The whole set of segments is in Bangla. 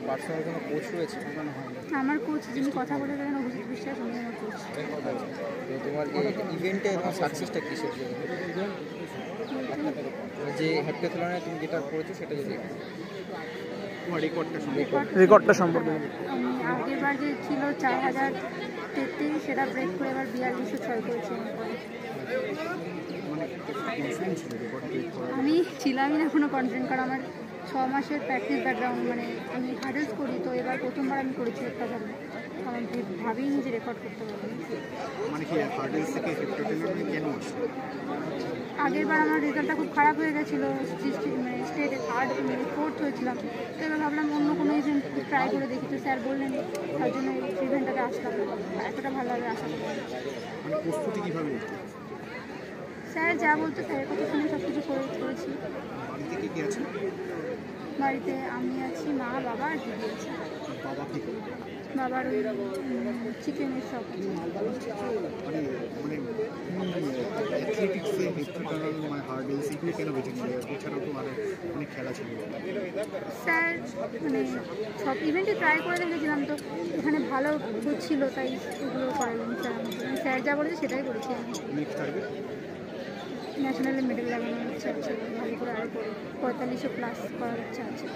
পার্সোনাল কোনো কোচ রয়েছে? আমার কোচ যিনি কথা বলে দেন অভিজিৎ বিশ্বাস, উনি আমার কোচ। তো তোমার ইভেন্টে তোমার সাকসেসটা কিসের জন্য? যে হেপ্টাথলনে তুমি যেটা করেছো সেটা যদি রেকর্ডটা সম্পর্কে আমি আগের বার যে ছিল 4033, সেটা ব্রেক করে এবার 4206 করেছি। আমি ছিলামই না কোনো কনফিডেন্ট, কারণ আমার 6 মাসের প্র্যাকটিস ব্যাকগ্রাউন্ড, মানে আমি হার্ডেলস করি, তো এবার প্রথমবার আমি করেছি একটা ধরনের, কারণ ভাবিনি যে রেকর্ড করতে পারবো। আগের বার আমার রেজাল্টটা খুব খারাপ হয়ে গেছিলো, মানে স্টেটে থার্ড, মানে 4th হয়েছিলাম। তো এবার ভাবলাম অন্য কোনো ইভেন্ট ট্রাই করে দেখি, তো স্যার বললেন, তার জন্য এই ইভেন্টটাকে আসলাম। এতটা ভালোভাবে আসা করি। স্যার যা বলতো স্যারের কথা শুনে সব কিছু করেছি। বাড়িতে আমি আছি, মা, বাবা আর দিদি আছে। বাবার ওই চিকেনের শপ আছে। স্যার মানে সব ইভেন্টে ট্রাই করে দেখেছিলাম, তো এখানে ভালো হচ্ছিল, তাই এগুলো করালাম। স্যার যা বলেছে সেটাই করেছি আমি। ন্যাশনালে মেডেল লাগানোর ইচ্ছা আছে, ভালো করে আরও 4500+ করার ইচ্ছা আছে।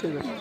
ঠিক আছে।